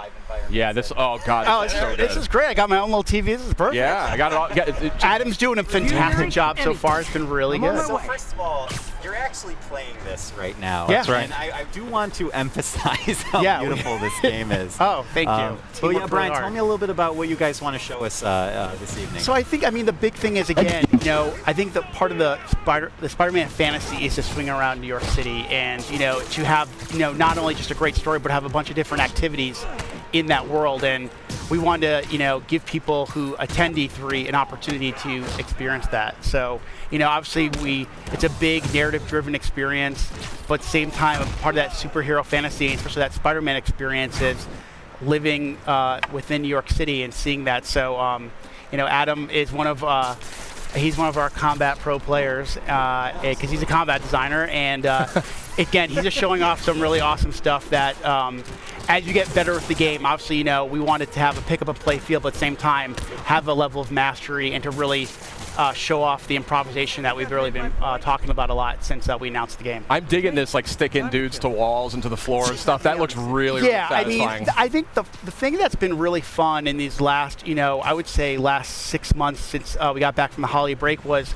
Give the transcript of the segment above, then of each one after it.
live environment. Yeah, this. Oh God, This is great. I got my own little TV. This is perfect. Yeah, I got it all. Adam's doing a fantastic job so far. It's been really good. So first of all, you're actually playing this right now. Yeah. That's right. And I do want to emphasize how beautiful this game is. Oh, thank you. But yeah, Brian, tell me a little bit about what you guys want to show us this evening. So I think, the big thing is, again, I think that part of the Spider-Man fantasy is to swing around New York City and, to have, not only just a great story, but have a bunch of different activities in that world. And we wanted to, give people who attend E3 an opportunity to experience that. So, obviously it's a big narrative-driven experience, but at the same time, part of that superhero fantasy, especially that Spider-Man experience, is living within New York City and seeing that. So, Adam is he's one of our combat pro players because he's a combat designer, and again, he's just showing off some really awesome stuff that as you get better with the game, obviously, we wanted to have a pick up and play feel, but at the same time, have a level of mastery and to really show off the improvisation that we've really been talking about a lot since we announced the game. I'm digging this, like sticking dudes to walls and to the floor and stuff. That looks really satisfying. I think the thing that's been really fun in these last, I would say last 6 months since we got back from the holiday break was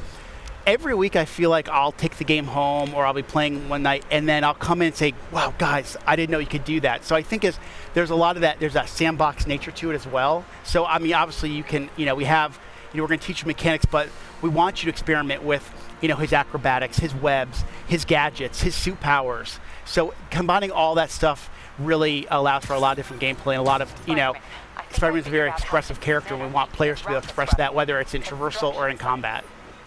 every week I feel like I'll take the game home or I'll be playing one night and then I'll come in and say, wow, guys, I didn't know you could do that. So I think there's a lot of that, there's that sandbox nature to it as well. So, obviously you can, we have, we're going to teach you mechanics, but we want you to experiment with, his acrobatics, his webs, his gadgets, his suit powers. So combining all that stuff really allows for a lot of different gameplay and a lot of, Spider-Man's a very expressive character, and we want players to be able to express that, whether it's in traversal or in combat.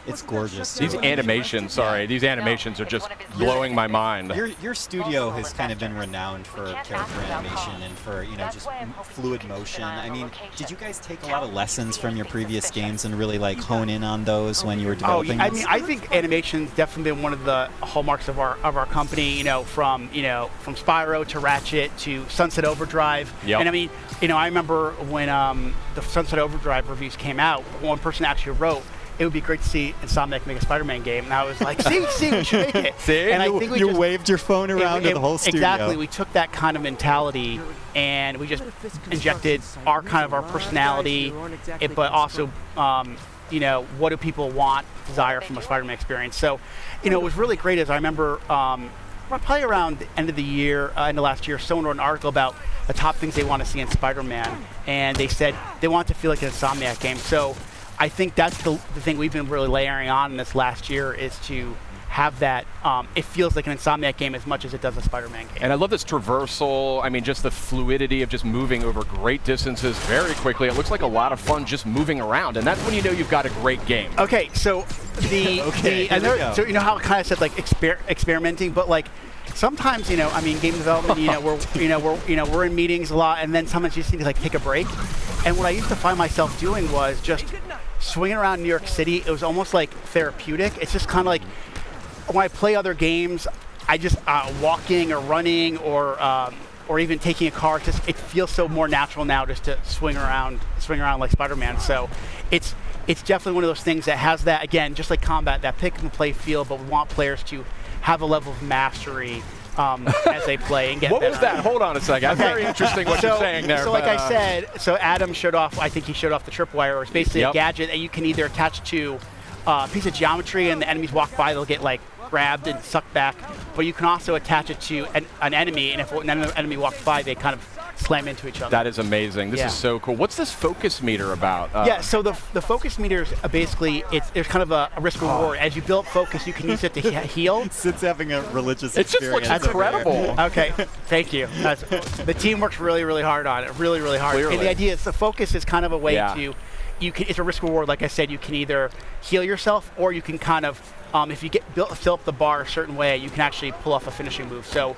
It's gorgeous. These animations, these animations are just blowing my mind. Your studio has kind of been renowned for character animation and for, just fluid motion. I mean, did you guys take a lot of lessons from your previous games and really like hone in on those when you were developing this? I think animation's definitely been one of the hallmarks of our company, from Spyro to Ratchet to Sunset Overdrive. Yep. And I remember when the Sunset Overdrive reviews came out, one person actually wrote, it would be great to see Insomniac make a Spider-Man game. And I was like, see, we should make it. See, and I think you waved your phone around to the whole studio. Exactly. We took that kind of mentality and we just injected our personality, but also, what do people want, desire from a Spider-Man experience. So, what was really great is I remember probably around the end of the year, end of last year, someone wrote an article about the top things they want to see in Spider-Man. And they said they want it to feel like an Insomniac game. So I think that's the thing we've been really layering on in this last year is to have that, it feels like an Insomniac game as much as it does a Spider-Man game. And I love this traversal, just the fluidity of just moving over great distances very quickly. It looks like a lot of fun just moving around, and that's when you know you've got a great game. Okay, so so how I kind of said like experimenting, but like sometimes, game development, we're in meetings a lot, and then sometimes you just need to like take a break. And what I used to find myself doing was just swinging around New York City. It was almost like therapeutic. It's just kind of like when I play other games, I just walking or running or even taking a car. It feels so more natural now just to swing around like Spider-Man. So it's definitely one of those things that has that, again, just like combat, that pick and play feel, but we want players to have a level of mastery as they play and get What better. was that? Hold on a second. Okay. Very interesting what you're saying there. So like I said, Adam showed off, I think he showed off the tripwire. It's basically a gadget that you can either attach to a piece of geometry and the enemies walk by, they'll get like grabbed and sucked back. But you can also attach it to an enemy, and if an enemy walks by, they kind of slam into each other. That is amazing. This is so cool. What's this focus meter about? So the focus meter is basically, there's kind of a risk reward. As you build focus, you can use it to heal. Sid's having a religious experience. It just looks incredible. Okay, thank you. The team works really, really hard on it. Really, really hard. Clearly. And the idea is the focus is kind of a way to, it's a risk reward. Like I said, you can either heal yourself or you can kind of, if you fill up the bar a certain way, you can actually pull off a finishing move. So,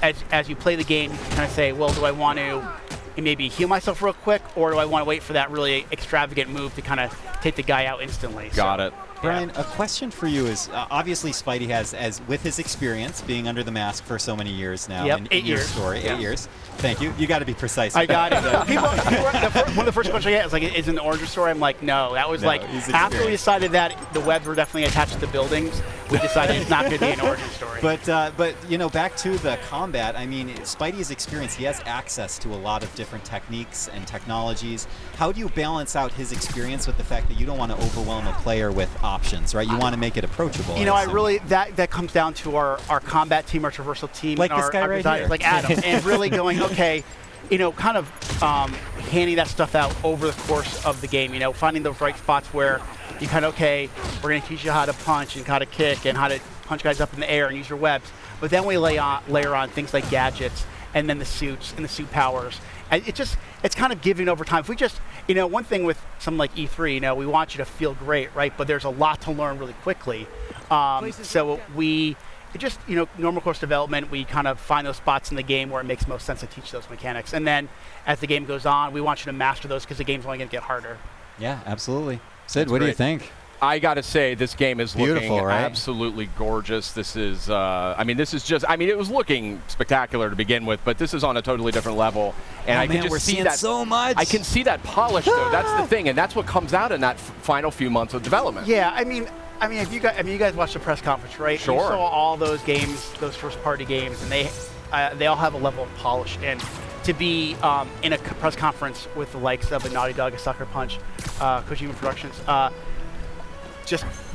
as you play the game, you can kind of say, well, do I want to maybe heal myself real quick, or do I want to wait for that really extravagant move to kind of take the guy out instantly? Got it. Brian, a question for you is obviously Spidey has, as with his experience being under the mask for so many years now. Yep, in 8 your years. story, Yeah. 8 years. Thank you. You got to be precise. I with got that. it. One of the first questions I get is like, is it an origin story? I'm like, no. That was No, like he's after we experienced. decided that the webs were definitely attached to the buildings. We decided it's not going to be an origin story. But you know, back to the combat. I mean, Spidey's experience. He has access to a lot of different techniques and technologies. How do you balance out his experience with the fact that you don't want to overwhelm a player with options, right? You want to make it approachable. You know, I assume. really that comes down to our combat team, our traversal team, Like and this our, guy our right design- here. like Adam, and really going, okay, you know, kind of handing that stuff out over the course of the game. You know, finding those right spots where you kind of, okay, we're going to teach you how to punch and how to kick and how to punch guys up in the air and use your webs. But then we layer on things like gadgets and then the suits and the suit powers. And it's kind of giving over time. If we just, you know, one thing with something like E3, you know, we want you to feel great, right? But there's a lot to learn really quickly. So it just, you know, normal course development, we kind of find those spots in the game where it makes most sense to teach those mechanics. And then as the game goes on, we want you to master those because the game's only going to get harder. Yeah, absolutely. Sid, That's what do you great. think? I got to say, this game is Beautiful, looking right? absolutely gorgeous. This is, I mean, this is just, I mean, it was looking spectacular to begin with, but this is on a totally different level. And Oh, I can man, just we're see seeing that so much. I can see that polish, though. That's the thing, and that's what comes out in that final few months of development. Yeah, I mean, if you guys watched the press conference, right? Sure. You saw all those games, those first-party games, and they all have a level of polish. And to be in a press conference with the likes of a Naughty Dog, a Sucker Punch, Kojima Productions,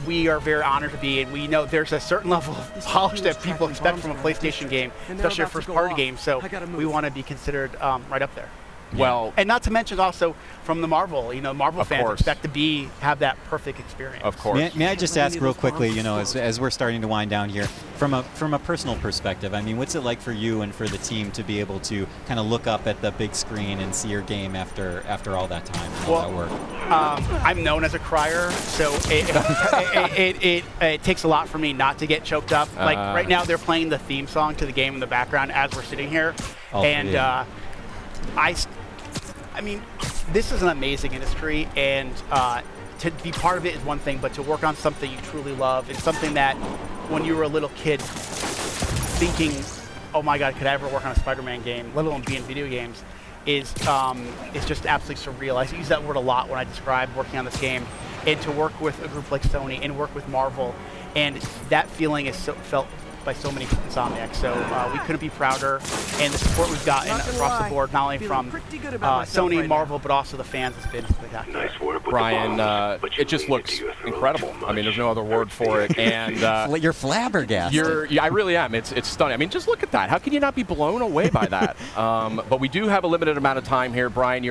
we are very honored to be, and we know there's a certain level of polish that people expect from a PlayStation game, especially a first-party game. So we want to be considered right up there. Well, And not to mention also from the Marvel, you know, Marvel Of fans course. expect to have that perfect experience. of course. May I just ask real quickly, you know, as we're starting to wind down here, from a personal perspective, I mean, what's it like for you and for the team to be able to kind of look up at the big screen and see your game after all that time and all that work? I'm known as a crier, so it takes a lot for me not to get choked up. Like right now, they're playing the theme song to the game in the background as we're sitting here, and I mean, this is an amazing industry, and to be part of it is one thing, but to work on something you truly love is something that when you were a little kid thinking, oh my God, could I ever work on a Spider-Man game, let alone be in video games, is just absolutely surreal. I use that word a lot when I describe working on this game, and to work with a group like Sony and work with Marvel, and that feeling is felt by so many Insomniac. So we couldn't be prouder, and the support we've gotten across the board, not only from Sony, Marvel, but also the fans, has been spectacular. Nice work with Brian, the bombs, but it just you looks leaned into your incredible. throat too I mean, there's much. no other word for it. And You're flabbergasted. I really am. It's stunning. I mean, just look at that. How can you not be blown away by that? But we do have a limited amount of time here, Brian. You're